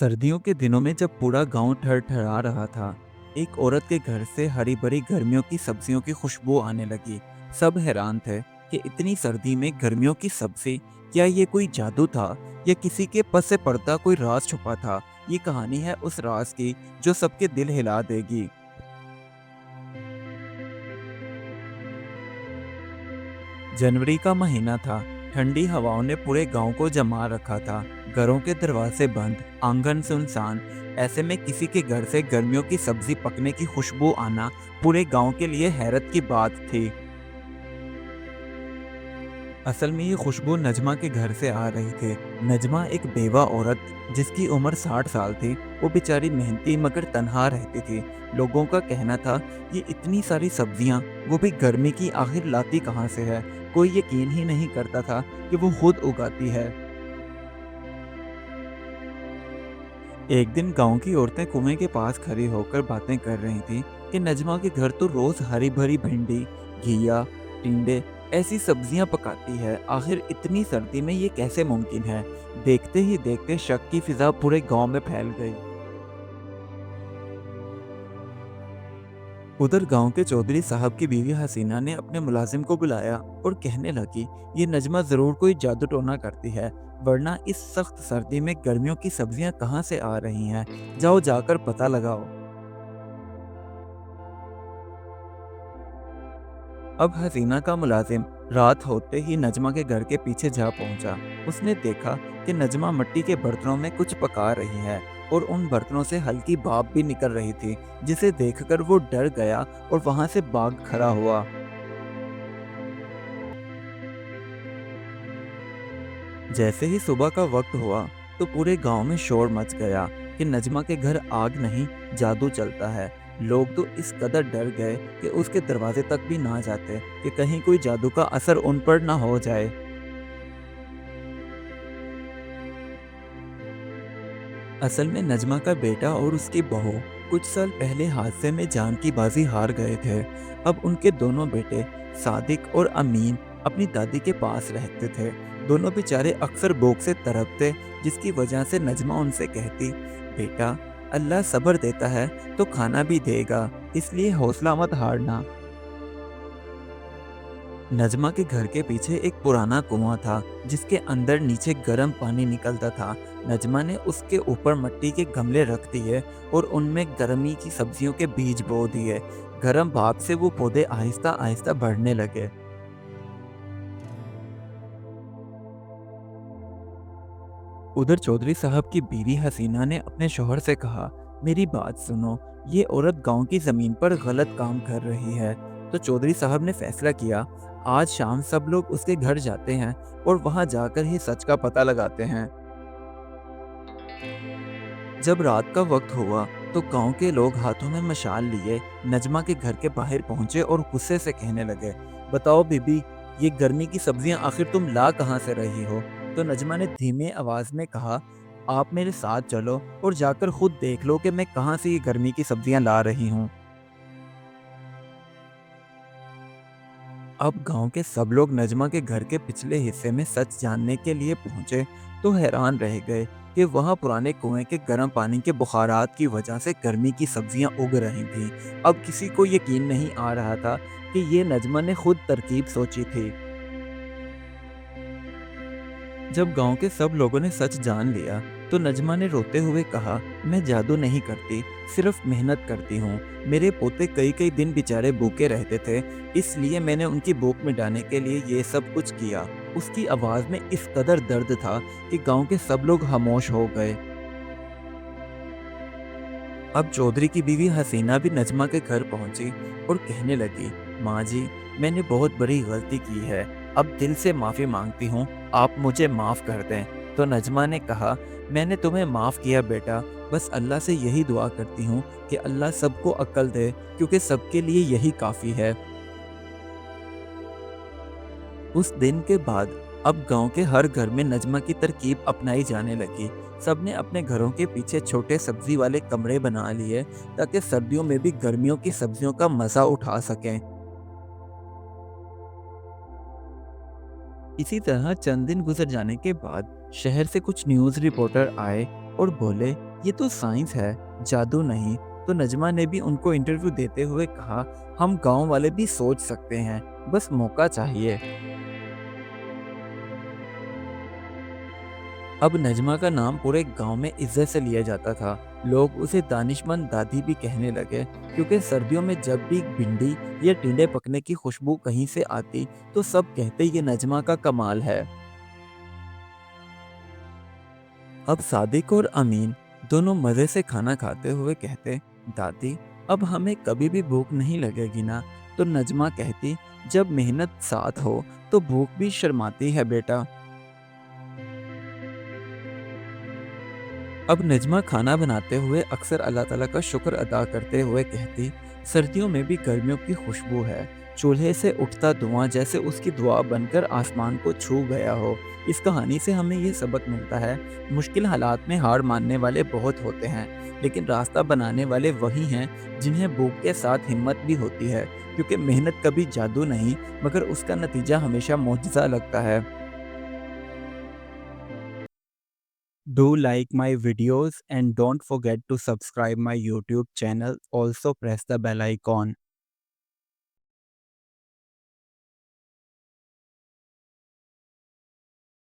सर्दियों के दिनों में जब पूरा गांव ठरठरा रहा था, एक औरत के घर से हरी भरी गर्मियों की सब्जियों की खुशबू आने लगी। सब हैरान थे कि इतनी सर्दी में गर्मियों की सब्जी, क्या ये कोई जादू था या किसी के पस से पर्दा कोई राज छुपा था। ये कहानी है उस राज की जो सबके दिल हिला देगी। जनवरी का महीना था। ठंडी हवाओं ने पूरे गांव को जमा रखा था। घरों के दरवाजे बंद, आंगन सुनसान। ऐसे में किसी के घर से गर्मियों की सब्जी पकने की खुशबू आना पूरे गांव के लिए हैरत की बात थी। असल में ये खुशबू नजमा के घर से आ रही थी। नजमा एक बेवा औरत जिसकी उम्र 60 साल थी। वो बेचारी मेहनती मगर तनहा रहती थी। लोगों का कहना था, ये इतनी सारी सब्जियां, वो भी गर्मी की, आखिर लाती कहाँ से है। कोई यकीन ही नहीं करता था कि वो खुद उगाती है। एक दिन गांव की औरतें कुएं के पास खड़ी होकर बातें कर रही थीं कि नजमा के घर तो रोज हरी भरी भिंडी, घिया, टिंडे ऐसी सब्जियां पकाती है। आखिर इतनी सर्दी में ये कैसे मुमकिन है। देखते ही देखते शक की फिजा पूरे गांव में फैल गई। उधर गांव के चौधरी साहब की बीवी हसीना ने अपने मुलाजिम को बुलाया और कहने लगी, ये नजमा जरूर कोई जादू टोना करती है, वरना इस सख्त सर्दी में गर्मियों की सब्जियां कहाँ से आ रही हैं। जाओ जाकर पता लगाओ। अब हसीना का मुलाजिम रात होते ही नजमा के घर के पीछे जा पहुंचा। उसने देखा कि नजमा मिट्टी के बर्तनों में कुछ पका रही है और उन बर्तनों से हल्की भाप भी निकल रही थी, जिसे देखकर वो डर गया और वहां से भाग खड़ा हुआ। जैसे ही सुबह का वक्त हुआ तो पूरे गांव में शोर मच गया कि नजमा के घर आग नहीं, जादू चलता है। लोग तो इस कदर डर गए कि उसके दरवाजे तक भी ना जाते कि कहीं कोई जादू का असर उन पर ना हो जाए। असल में नजमा का बेटा और उसकी बहू कुछ साल पहले हादसे में जान की बाजी हार गए थे। अब उनके दोनों बेटे सादिक और अमीन अपनी दादी के पास रहते थे। दोनों बेचारे अक्सर भूख से तड़पते, जिसकी वजह से नजमा उनसे कहती, बेटा, अल्लाह सब्र देता है तो खाना भी देगा, इसलिए हौसला मत हारना। नजमा के घर के पीछे एक पुराना कुआं था जिसके अंदर नीचे गर्म पानी निकलता था। नजमा ने उसके ऊपर मिट्टी के गमले रख दिए और उनमें गर्मी की सब्जियों के बीज बो दिए। गर्म भाप से वो पौधे आहिस्ता आहिस्ता बढ़ने लगे। उधर चौधरी साहब की बीवी हसीना ने अपने शौहर से कहा, मेरी बात सुनो, ये औरत गांव की जमीन पर गलत काम कर रही है। तो चौधरी साहब ने फैसला किया, आज शाम सब लोग उसके घर जाते हैं और वहां जाकर ही सच का पता लगाते हैं। जब रात का वक्त हुआ तो गांव के लोग हाथों में मशाल लिए नजमा के घर के बाहर पहुंचे और गुस्से से कहने लगे, बताओ बीबी, ये गर्मी की सब्जियां आखिर तुम ला कहां से रही हो। तो नजमा ने धीमे आवाज में कहा, आप मेरे साथ चलो और जाकर खुद देख लो कि मैं कहां से ये गर्मी की सब्जियां ला रही हूँ। अब गांव के सब लोग नजमा के घर के पिछले हिस्से में सच जानने के लिए पहुंचे तो हैरान रह गए कि वहां पुराने कुएं के गर्म पानी के बुखारात की वजह से गर्मी की सब्जियां उग रही थीं। अब किसी को यकीन नहीं आ रहा था कि ये नजमा ने खुद तरकीब सोची थी। जब गांव के सब लोगों ने सच जान लिया तो नजमा ने रोते हुए कहा, मैं जादू नहीं करती, सिर्फ मेहनत करती हूँ। मेरे पोते कई कई दिन बेचारे भूखे रहते थे, इसलिए मैंने उनकी भूख मिटाने के लिए ये सब कुछ किया। उसकी आवाज में इस कदर दर्द था कि गांव के सब लोग खामोश हो गए। अब चौधरी की बीवी हसीना भी नजमा के घर पहुंची और कहने लगी, माँ जी, मैंने बहुत बड़ी गलती की है, अब दिल से माफ़ी मांगती हूँ, आप मुझे माफ़ कर दें। तो नजमा ने कहा, मैंने तुम्हें माफ़ किया बेटा, बस अल्लाह से यही दुआ करती हूँ कि अल्लाह सबको अक्ल दे, क्योंकि सबके लिए यही काफ़ी है। उस दिन के बाद अब गांव के हर घर में नजमा की तरकीब अपनाई जाने लगी। सबने अपने घरों के पीछे छोटे सब्जी वाले कमरे बना लिए ताकि सर्दियों में भी गर्मियों की सब्जियों का मजा उठा सकें। इसी तरह चंद दिन गुजर जाने के बाद शहर से कुछ न्यूज़ रिपोर्टर आए और बोले, ये तो साइंस है, जादू नहीं। तो नजमा ने भी उनको इंटरव्यू देते हुए कहा, हम गांव वाले भी सोच सकते हैं, बस मौका चाहिए। अब नजमा का नाम पूरे गांव में इज्जत से लिया जाता था। लोग उसे दानिशमंद दादी भी कहने लगे, क्योंकि सर्दियों में जब भी भिंडी या टिंडे पकने की खुशबू कहीं से आती तो सब कहते ये नजमा का कमाल है। अब सादिक और अमीन दोनों मज़े से खाना खाते हुए कहते, दादी अब हमें कभी भी भूख नहीं लगेगी ना। तो नजमा कहती, जब मेहनत साथ हो तो भूख भी शर्माती है बेटा। अब नजमा खाना बनाते हुए अक्सर अल्लाह ताला का शुक्र अदा करते हुए कहती, सर्दियों में भी गर्मियों की खुशबू है, चूल्हे से उठता धुआं जैसे उसकी दुआ बनकर आसमान को छू गया हो। इस कहानी से हमें ये सबक मिलता है, मुश्किल हालात में हार मानने वाले बहुत होते हैं, लेकिन रास्ता बनाने वाले वही हैं जिन्हें भूख के साथ हिम्मत भी होती है, क्योंकि मेहनत कभी जादू नहीं, मगर उसका नतीजा हमेशा मौजज़ा लगता है। Do like my videos and don't forget to subscribe my YouTube channel. Also press the bell icon.